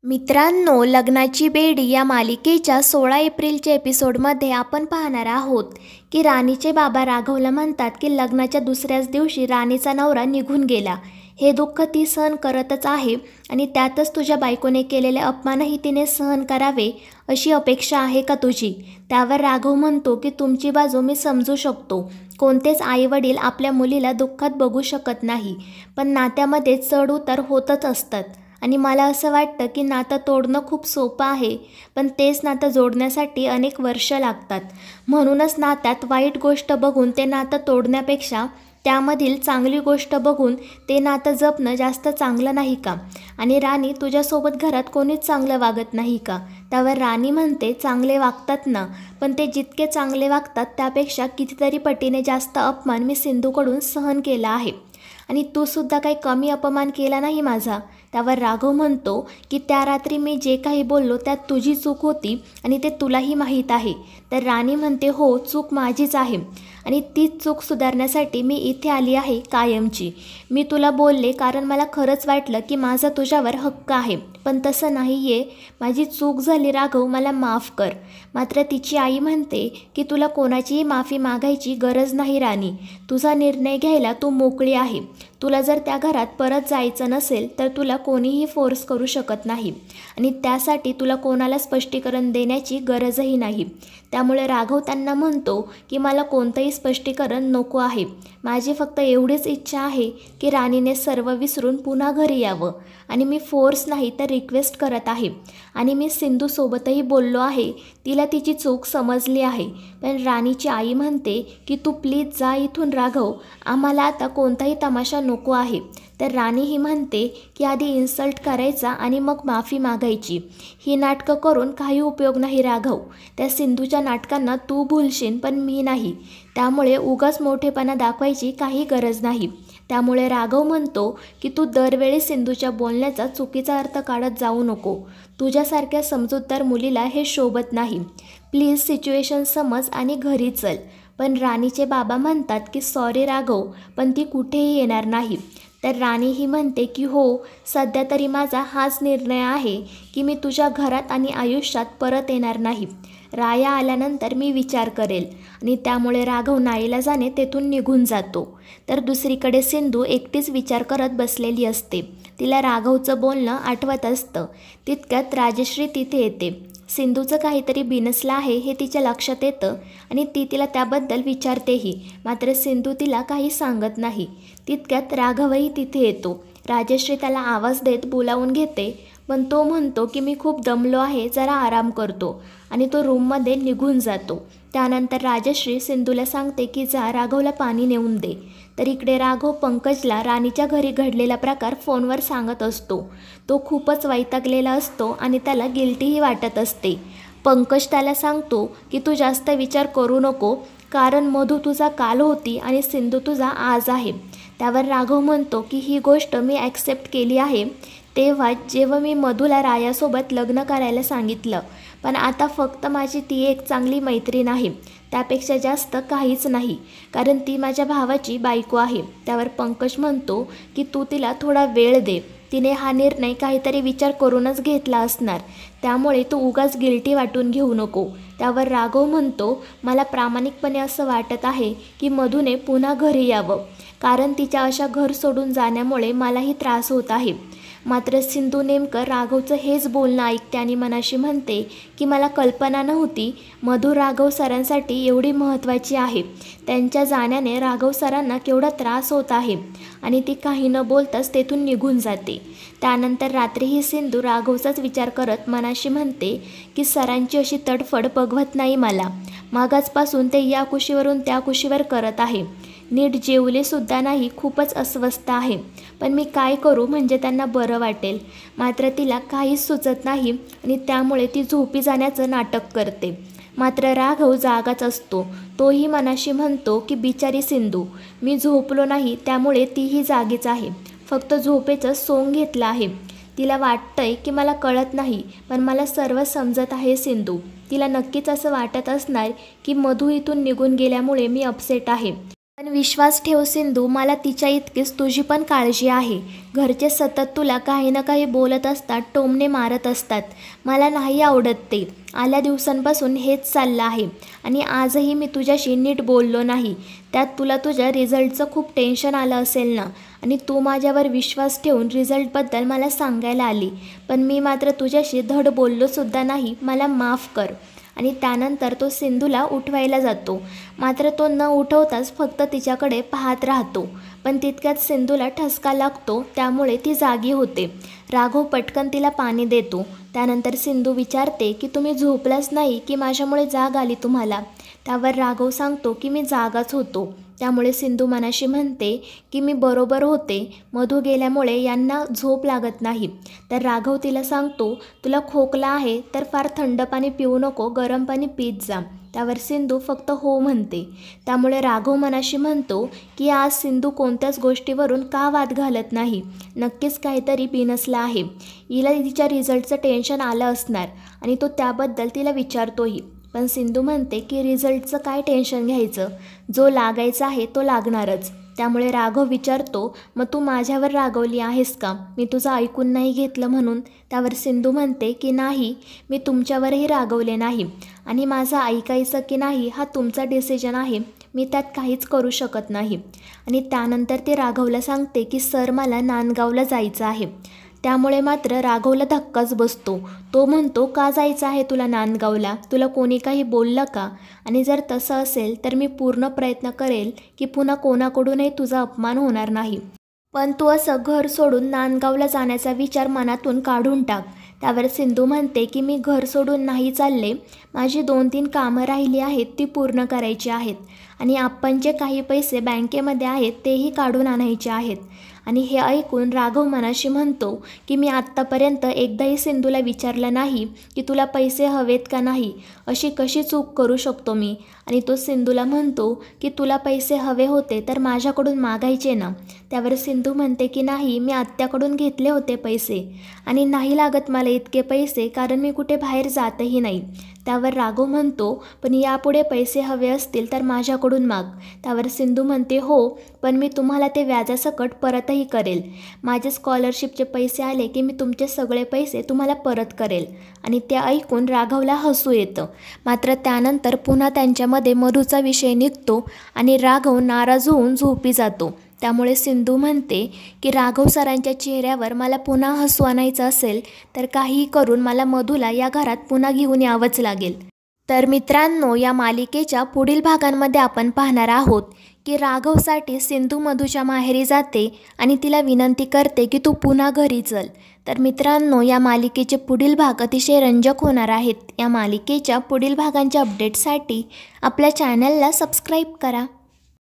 मित्रांनो, लग्नाची बेडी या मालिकेच्या 16 एप्रिलच्या एपिसोडमध्ये आपण पाहणार आहोत की राणीचे बाबा राघवला म्हणतात की लग्नाच्या दुसऱ्याच दिवशी राणीचा नवरा निघून गेला. हे दुःख ती सहन करतच आहे आणि त्यातच तुझ्या बायकोने केलेले अपमानही तिने सहन करावे अशी अपेक्षा आहे का तुझी? त्यावर राघव म्हणतो की तुमची बाजू मी समजू शकतो. कोणतेच आईवडील आपल्या मुलीला दुःखात बघू शकत नाही, पण नात्यामध्ये चढ उतार होतच असतात आणि मला असं वाटतं की नातं तोडणं खूप सोपं आहे, पण तेच नातं जोडण्यासाठी अनेक वर्ष लागतात. म्हणूनच नात्यात वाईट गोष्ट बघून ते नातं तोडण्यापेक्षा त्यामधील चांगली गोष्ट बघून ते नातं जपणं जास्त चांगलं नाही का? आणि राणी, तुझ्यासोबत घरात कोणीच चांगलं वागत नाही का? त्यावर राणी म्हणते, चांगले वागतात ना, पण ते जितके चांगले वागतात त्यापेक्षा कितीतरी पटीने जास्त अपमान मी सिंधूकडून सहन केला आहे आणि तू सुद्धा काही कमी अपमान केला नाही माझा. त्यावर राघव म्हणतो की त्या रात्री मी जे काही बोललो त्यात तुझी चूक होती आणि ते तुलाही माहीत आहे. तर राणी म्हणते, हो, चूक माझीच आहे आणि तीच चूक सुधारण्यासाठी मी इथे आली आहे कायमची. मी तुला बोलले कारण मला खरंच वाटलं की माझा तुझ्यावर हक्क आहे, पण तसं नाही आहे. माझी चूक झाली राघव, मला माफ कर. मात्र तिची आई म्हणते की तुला कोणाचीही माफी मागायची गरज नाही राणी. तुझा निर्णय घ्यायला तू मोकळी आहे. तुला जर त्या घरात परत जायचं नसेल तर तुला कोणीही फोर्स करू शकत नाही आणि त्यासाठी तुला कोणाला स्पष्टीकरण देण्याची गरजही नाही. त्यामुळे राघव त्यांना म्हणतो की मला कोणतंही स्पष्टीकरण नको आहे. माझी फक्त एवढीच इच्छा आहे की राणीने सर्व विसरून पुन्हा घरी यावं आणि मी फोर्स नाही तर रिक्वेस्ट करत आहे. आणि मी सिंधूसोबतही बोललो आहे, तिला तिची चूक समजली आहे. पण राणीची आई म्हणते की तू प्लीज जा इथून राघव, आम्हाला आता कोणताही तमाशा नको आहे. तर राणी ही म्हणते की आधी इन्सल्ट करायचा आणि मग माफी मागायची. ही नाटकं करून काही उपयोग नाही राघव. त्या सिंधूच्या नाटकांना तू भुलशील पण मी नाही. त्यामुळे उगाच मोठेपणा दाखवायची काही गरज नाही. त्यामुळे राघव म्हणतो की तू दरवेळी सिंधूच्या बोलण्याचा चुकीचा अर्थ काढत जाऊ नको. तुझ्यासारख्या समजूतदार मुलीला हे शोभत नाही. प्लीज सिच्युएशन समज आणि घरी चल. पण राणीचे बाबा म्हणतात की सॉरी राघव, पण ती कुठेही येणार नाही. तर राणी ही म्हणते की हो, सध्या तरी माझा हाच निर्णय आहे की मी तुझ्या घरात आणि आयुष्यात परत येणार नाही. राया आल्यानंतर मी विचार करेल. आणि त्यामुळे राघव नाईलाजाने तेथून निघून जातो. तर दुसरीकडे सिंधू एकटीच विचार करत बसलेली असते. तिला राघवचं बोलणं आठवत असतं. तितक्यात राजश्री तिथे येते. सिंधूचं काहीतरी बिनसलं आहे हे तिच्या लक्षात येतं आणि ती तिला त्याबद्दल विचारतेही, मात्र सिंधू तिला काही सांगत नाही. तितक्यात राघवही तिथे येतो. राजश्री त्याला आवाज देत बोलावून घेते, पण तो म्हणतो की मी खूप दमलो आहे, जरा आराम करतो आणि तो रूममध्ये निघून जातो. त्यानंतर राजश्री सिंधूला सांगते की जा राघवला पाणी नेऊन दे. तर इकडे राघव पंकजला राणीच्या घरी घडलेला प्रकार फोनवर सांगत असतो. तो खूपच वैतागलेला असतो आणि त्याला गिल्टीही वाटत असते. पंकज त्याला सांगतो की तू जास्त विचार करू नको, कारण मधू तुझा काल होती आणि सिंधू तुझा आज आहे. त्यावर राघव म्हणतो की ही गोष्ट मी ॲक्सेप्ट केली आहे तेव्हा जेव्हा मी मधूला रायासोबत लग्न करायला सांगितलं, पण आता फक्त माझी ती एक चांगली मैत्रीण आहे, त्यापेक्षा जास्त काहीच नाही, कारण ती माझ्या भावाची बायको आहे. त्यावर पंकज म्हणतो की तू तिला थोडा वेळ दे. तिने हा निर्णय काहीतरी विचार करूनच घेतला असणार, त्यामुळे तू उगाच गिल्टी वाटून घेऊ नको. त्यावर राघव म्हणतो, मला प्रामाणिकपणे असं वाटत आहे की मधूने पुन्हा घरी यावं, कारण तिच्या अशा घर सोडून जाण्यामुळे मलाही त्रास होत आहे. मात्र सिंधू नेमकं राघवचं हेच बोलणं ऐकते आणि मनाशी म्हणते की मला कल्पना नव्हती मधू राघव सरांसाठी एवढी महत्त्वाची आहे. त्यांच्या जाण्याने राघव सरांना केवढा त्रास होत आहे. आणि ती काही न बोलताच तेथून निघून जाते. त्यानंतर रात्रीही सिंधू राघवचाच विचार करत मनाशी म्हणते की सरांची अशी तडफड बघवत नाही मला. मागासपासून ते या कुशीवरून त्या कुशीवर करत आहे. नीट जेवलेसुद्धा नाही, खूपच अस्वस्थ आहे. पण मी काय करू म्हणजे त्यांना बरं वाटेल. मात्र तिला काहीच सुचत नाही आणि त्यामुळे ती झोपी जाण्याचं नाटक करते. मात्र राघव जागाच असतो. तोही मनाशी म्हणतो की बिचारी सिंधू, मी झोपलो नाही त्यामुळे तीही जागीच आहे, फक्त झोपेचं सोंग घेतलं आहे. तिला वाटतंय की मला कळत नाही, पण मला सर्व समजत आहे सिंधू. तिला नक्कीच असं वाटत असणार की मधू इथून निघून गेल्यामुळे मी अपसेट आहे. पण विश्वास ठेव सिंधू, मला तिच्या इतकीच तुझी पण काळजी आहे. घरचे सतत तुला काही ना काही बोलत असतात, टोमणे मारत असतात. मला नाही आवडत ते. आल्या दिवसांपासून हेच चाललं आहे आणि आजही मी तुझ्याशी नीट बोललो नाही. त्यात तुला तुझ्या रिझल्टचं खूप टेन्शन आलं असेल ना, आणि तू माझ्यावर विश्वास ठेवून रिझल्टबद्दल मला सांगायला आली, पण मी मात्र तुझ्याशी धड बोललोसुद्धा नाही. मला माफ कर. आणि त्यानंतर तो सिंधूला उठवायला जातो, मात्र तो न उठवताच फक्त तिच्याकडे पाहत राहतो. पण तितक्यात सिंधूला ठसका लागतो, त्यामुळे ती जागी होते. राघव पटकन तिला पाणी देतो. त्यानंतर सिंधू विचारते की तुम्ही झोपलाच नाही की माझ्यामुळे जाग आली तुम्हाला? त्यावर राघव सांगतो की मी जागाच होतो. त्यामुळे सिंधू मनाशी म्हणते की मी बरोबर होते, मधू गेल्यामुळे यांना झोप लागत नाही. तर राघव तिला सांगतो, तुला खोकला आहे तर फार थंड पाणी पिऊ नको, गरम पाणी पीत जा. त्यावर सिंधू फक्त हो म्हणते. त्यामुळे राघव मनाशी म्हणतो की आज सिंधू कोणत्याच गोष्टीवरून का वाद घालत नाही, नक्कीच काहीतरी बिनसलं आहे. हिला तिच्या रिझल्टचं टेन्शन आलं असणार आणि तो त्याबद्दल तिला विचारतोही. पण सिंधू म्हणते की रिझल्टचं काय टेन्शन घ्यायचं, जो लागायचा आहे तो लागणारच. त्यामुळे राघव विचारतो, मग तू माझ्यावर रागवली आहेस का, मी तुझं ऐकून नाही घेतलं म्हणून? त्यावर सिंधू म्हणते की नाही, मी तुमच्यावरही रागवले नाही आणि माझं ऐकायचं की नाही हा तुमचा डिसिजन आहे, मी त्यात काहीच करू शकत नाही. आणि त्यानंतर ते राघवला सांगते की सर मला नांदगावला जायचं आहे. त्यामुळे मात्र राघवला धक्काच बसतो. तो म्हणतो, का जायचं आहे तुला नांदगावला, तुला कोणी काही बोललं का? आणि जर तसं असेल तर मी पूर्ण प्रयत्न करेल की पुन्हा कोणाकडूनही तुझा अपमान होणार नाही. पण तू असं घर सोडून नांदगावला जाण्याचा विचार मनातून काढून टाक. त्यावर सिंधू म्हणते की मी घर सोडून नाही चालले, माझी 2-3 कामं राहिली आहेत ती पूर्ण करायची आहेत आणि आपण जे काही पैसे बँकेमध्ये आहेत तेही काढून आणायचे आहेत. आणि हे ऐकून राघव मनाशी म्हणतो की मी आत्तापर्यंत एकदाही सिंधूला विचारलं नाही की तुला पैसे हवेत का नाही, अशी कशी चूक करू शकतो मी? आणि तो सिंधूला म्हणतो की तुला पैसे हवे होते तर माझ्याकडून मागायचे ना. त्यावर सिंधू म्हणते की नाही, मी आत्याकडून घेतले होते पैसे आणि नाही लागत मला इतके पैसे, कारण मी कुठे बाहेर जातही नाही. त्यावर राघव म्हणतो, पण यापुढे पैसे हवे असतील तर माझ्याकडून माग. त्यावर सिंधू म्हणते, हो, पण मी तुम्हाला ते व्याजासकट परतही करेल. माझे स्कॉलरशिपचे पैसे आले की मी तुमचे सगळे पैसे तुम्हाला परत करेल. आणि ते ऐकून राघवला हसू येतं. मात्र त्यानंतर पुन्हा त्यांच्यामध्ये मधूचा विषय निघतो आणि राघव नाराज होऊन झोपी जातो. त्यामुळे सिंधू म्हणते की राघव सरांच्या चेहऱ्यावर मला पुन्हा हसू आणायचं असेल तर काहीही करून मला मधूला या घरात पुन्हा घेऊन यावंच लागेल. तर मित्रांनो, या मालिकेच्या पुढील भागांमध्ये आपण पाहणार आहोत की राघवसाठी सिंधू मधूच्या माहेरी जाते आणि तिला विनंती करते की तू पुन्हा घरी चल. तर मित्रांनो, या मालिकेचे पुढील भाग अतिशय रंजक होणार आहेत. या मालिकेच्या पुढील भागांच्या अपडेटसाठी आपल्या चॅनलला सबस्क्राईब करा.